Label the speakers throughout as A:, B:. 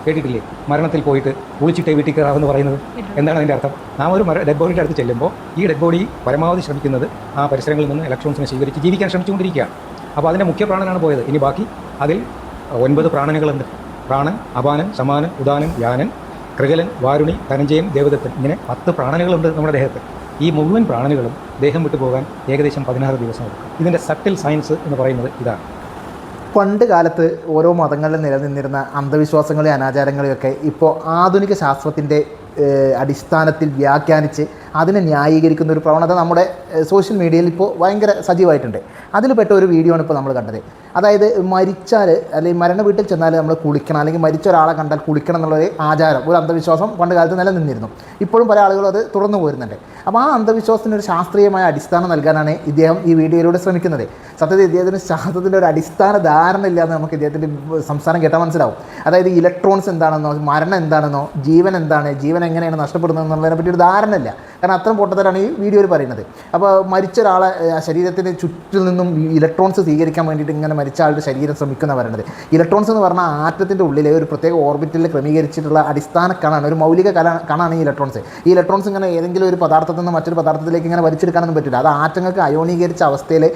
A: കേട്ടിട്ടില്ലേ? മരണത്തിൽ പോയിട്ട് കുളിച്ചിട്ടേ വീട്ടിൽ കയറാമെന്ന് പറയുന്നത് എന്താണ് അതിൻ്റെ അർത്ഥം? നാം ഒരു ഡെഡ് ബോഡിയുടെ അടുത്ത് ചെല്ലുമ്പോൾ ഈ ഡെഡ് ബോഡി പരമാവധി ശ്രമിക്കുന്നത് ആ പരിസരങ്ങളിൽ നിന്ന് ഇലക്ട്രോൺസിനെ സ്വീകരിച്ച് ജീവിക്കാൻ ശ്രമിച്ചുകൊണ്ടിരിക്കുകയാണ്. അപ്പോൾ അതിൻ്റെ മുഖ്യ പ്രാണനാണ് പോയത്. ഇനി ബാക്കി അതിൽ 9 പ്രാണനുകളുണ്ട്. പ്രാണൻ, അപാനൻ, സമാനൻ, ഉദാനൻ, യാനൻ, കൃകലൻ, വാരുണി, ധനഞ്ജയൻ, ദേവദത്തൻ, ഇങ്ങനെ 10 പ്രാണനുകളുണ്ട് നമ്മുടെ ദേഹത്ത്. ഈ മുഴുവൻ പ്രാണനുകളും ദേഹം വിട്ടു പോകാൻ ഏകദേശം 16 ദിവസം എടുക്കും. ഇതിൻ്റെ സട്ടിൽ സയൻസ് എന്ന് പറയുന്നത് ഇതാണ്.
B: പണ്ട് കാലത്ത് ഓരോ മതങ്ങളിൽ നിലനിന്നിരുന്ന അന്ധവിശ്വാസങ്ങളെയും അനാചാരങ്ങളെയൊക്കെ ഇപ്പോൾ ആധുനിക ശാസ്ത്രത്തിൻ്റെ അടിസ്ഥാനത്തിൽ വ്യാഖ്യാനിച്ച് അതിനെ ന്യായീകരിക്കുന്ന ഒരു പ്രവണത നമ്മുടെ സോഷ്യൽ മീഡിയയിൽ ഇപ്പോൾ ഭയങ്കര സജീവമായിട്ടുണ്ട്. അതിൽപ്പെട്ട ഒരു വീഡിയോ ആണ് ഇപ്പോൾ നമ്മൾ കണ്ടത്. അതായത് മരിച്ചാൽ അല്ലെങ്കിൽ മരണ വീട്ടിൽ ചെന്നാൽ നമ്മൾ കുളിക്കണം, അല്ലെങ്കിൽ മരിച്ച ഒരാളെ കണ്ടാൽ കുളിക്കണം എന്നുള്ളൊരു ആചാരം, ഒരു അന്ധവിശ്വാസം പണ്ട് കാലത്ത് നിലനിന്നിരുന്നു. ഇപ്പോഴും പല ആളുകളും അത് തുടർന്നു പോരുന്നുണ്ട്. അപ്പോൾ ആ അന്ധവിശ്വാസത്തിന് ഒരു ശാസ്ത്രീയമായ അടിസ്ഥാനം നൽകാനാണ് ഇദ്ദേഹം ഈ വീഡിയോയിലൂടെ ശ്രമിക്കുന്നത്. സത്യത്തിൽ ഇദ്ദേഹത്തിന് ശാസ്ത്രത്തിൻ്റെ ഒരു അടിസ്ഥാന ധാരണ ഇല്ലാന്ന് നമുക്ക് ഇദ്ദേഹത്തിൻ്റെ സംസാരം കേട്ടാൽ മനസ്സിലാവും. അതായത് ഇലക്ട്രോൺസ് എന്താണെന്നോ, മരണം എന്താണെന്നോ, ജീവൻ എന്താണ്, ജീവൻ എങ്ങനെയാണ് നഷ്ടപ്പെടുന്നത് എന്നുള്ളതിനെ പറ്റി ഒരു ധാരണ ഇല്ല. കാരണം അത്രയും പൊട്ടത്തരാണ് ഈ വീഡിയോയിൽ പറയുന്നത്. അപ്പോൾ മരിച്ച ഒരാളെ ശരീരത്തിന് ചുറ്റിൽ നിന്നും ഇലക്ട്രോൺസ് സ്വീകരിക്കാൻ വേണ്ടിയിട്ട് ഇങ്ങനെ മരിച്ച ആളുടെ ശരീരം ശ്രമിക്കുന്ന പറയുന്നത്. ഇലക്ട്രോൺസ് എന്ന് പറഞ്ഞാൽ ആറ്റത്തിൻ്റെ ഉള്ളിലെ ഒരു പ്രത്യേക ഓർബിറ്റിൽ ക്രമീകരിച്ചിട്ടുള്ള അടിസ്ഥാന കണാണ്, ഒരു മൗലിക കണാണ് ഈ ഇലക്ട്രോൺസ്. ഈ ഇലക്ട്രോൺസ് ഇങ്ങനെ ഏതെങ്കിലും ഒരു പദാർത്ഥത്തിൽ നിന്ന് മറ്റൊരു പദാർത്ഥത്തിലേക്ക് ഇങ്ങനെ വലിച്ചെടുക്കാനൊന്നും പറ്റില്ല. അത് ആറ്റങ്ങൾക്ക് അയോണീകരിച്ച അവസ്ഥയിൽ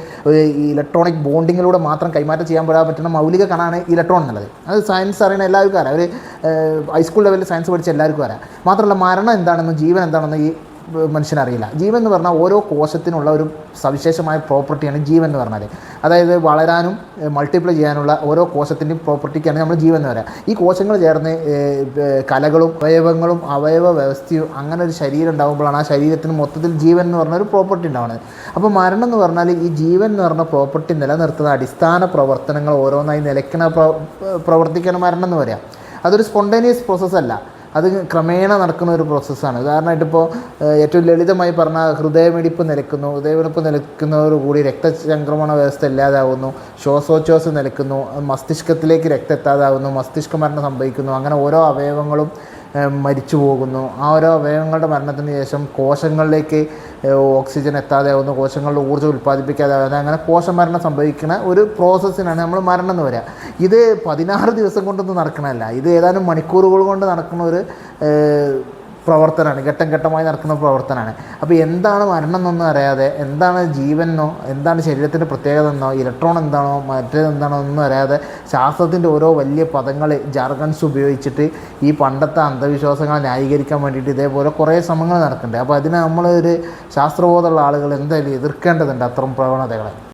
B: ഈ ഇലക്ട്രോണിക് ബോണ്ടിങ്ങിലൂടെ മാത്രം കൈമാറ്റം ചെയ്യാൻ പറ്റുന്ന മൗലിക കണാണ് ഇലക്ട്രോൺ എന്നുള്ളത്. അത് സയൻസ് അറിയുന്ന എല്ലാവർക്കും അറിയാം. ഒരു ഹൈസ്കൂൾ ലെവലിൽ സയൻസ് പഠിച്ച എല്ലാവർക്കും അറിയാം. മാത്രമല്ല മരണം എന്താണെന്നും ജീവൻ എന്താണെന്നും ഈ മനുഷ്യനറിയില്ല. ജീവൻ എന്ന് പറഞ്ഞാൽ ഓരോ കോശത്തിനുള്ള ഒരു സവിശേഷമായ പ്രോപ്പർട്ടിയാണ് ജീവൻ എന്ന് പറഞ്ഞാൽ. അതായത് വളരാനും മൾട്ടിപ്ലൈ ചെയ്യാനുള്ള ഓരോ കോശത്തിൻ്റെയും പ്രോപ്പർട്ടിക്കാണ് നമ്മൾ ജീവൻ എന്ന് പറയുക. ഈ കോശങ്ങൾ ചേർന്ന് കലകളും അവയവങ്ങളും അവയവ വ്യവസ്ഥയും അങ്ങനെ ഒരു ശരീരം ഉണ്ടാകുമ്പോഴാണ് ആ ശരീരത്തിന് മൊത്തത്തിൽ ജീവൻ എന്ന് പറഞ്ഞൊരു പ്രോപ്പർട്ടി ഉണ്ടാവുന്നത്. അപ്പോൾ മരണം എന്ന് പറഞ്ഞാൽ ഈ ജീവൻ എന്ന് പറഞ്ഞ പ്രോപ്പർട്ടി നിലനിർത്തുന്ന അടിസ്ഥാന പ്രവർത്തനങ്ങൾ ഓരോന്നായി നിലയ്ക്കുന്ന പ്രവർത്തിക്കാണ് മരണം എന്ന് പറയാം. അതൊരു സ്പോണ്ടേനിയസ് പ്രോസസ്സല്ല, അത് ക്രമേണ നടക്കുന്ന ഒരു പ്രോസസ്സാണ്. ഉദാഹരണമായിട്ടിപ്പോൾ ഏറ്റവും ലളിതമായി പറഞ്ഞാൽ ഹൃദയമിടിപ്പ് നിലയ്ക്കുന്നതോടുകൂടി രക്തചംക്രമണ വ്യവസ്ഥ ഇല്ലാതാവുന്നു, ശ്വാസോച്ഛ്വാസം നിലയ്ക്കുന്നു, മസ്തിഷ്കത്തിലേക്ക് രക്തം എത്താതാവുന്നു, മസ്തിഷ്ക മരണം സംഭവിക്കുന്നു. അങ്ങനെ ഓരോ അവയവങ്ങളും മരിച്ചു പോകുന്നു. ആ ഓരോ അവയവങ്ങളുടെ മരണത്തിന് ശേഷം കോശങ്ങളിലേക്ക് ഓക്സിജൻ എത്താതെയാവുന്നു, കോശങ്ങളുടെ ഊർജ്ജം ഉൽപ്പാദിപ്പിക്കാതാവുന്നു. അങ്ങനെ കോശമരണം സംഭവിക്കുന്ന ഒരു പ്രോസസ്സിനാണ് നമ്മൾ മരണം എന്ന് പറയുക. ഇത് 16 ദിവസം കൊണ്ടൊന്നും നടക്കണമല്ല, ഇത് ഏതാനും മണിക്കൂറുകൾ കൊണ്ട് നടക്കുന്ന ഒരു പ്രവർത്തനമാണ്, ഘട്ടം ഘട്ടമായി നടക്കുന്ന പ്രവർത്തനമാണ്. അപ്പോൾ എന്താണ് മരണം എന്നൊന്നും അറിയാതെ, എന്താണ് ജീവനെന്നോ, എന്താണ് ശരീരത്തിൻ്റെ പ്രത്യേകത എന്നോ, ഇലക്ട്രോൺ എന്താണോ മറ്റേതെന്താണോ ഒന്നും അറിയാതെ ശാസ്ത്രത്തിൻ്റെ ഓരോ വലിയ പദങ്ങൾ ജാർഗൺസ് ഉപയോഗിച്ചിട്ട് ഈ പണ്ടത്തെ അന്ധവിശ്വാസങ്ങളെ ന്യായീകരിക്കാൻ വേണ്ടിയിട്ട് ഇതേപോലെ കുറേ ശ്രമങ്ങൾ നടക്കുന്നുണ്ട്. അപ്പോൾ അതിനെ നമ്മളൊരു ശാസ്ത്രബോധമുള്ള ആളുകൾ എന്തായാലും എതിർക്കേണ്ടതുണ്ട് അത്തരം പ്രവണതകളെ.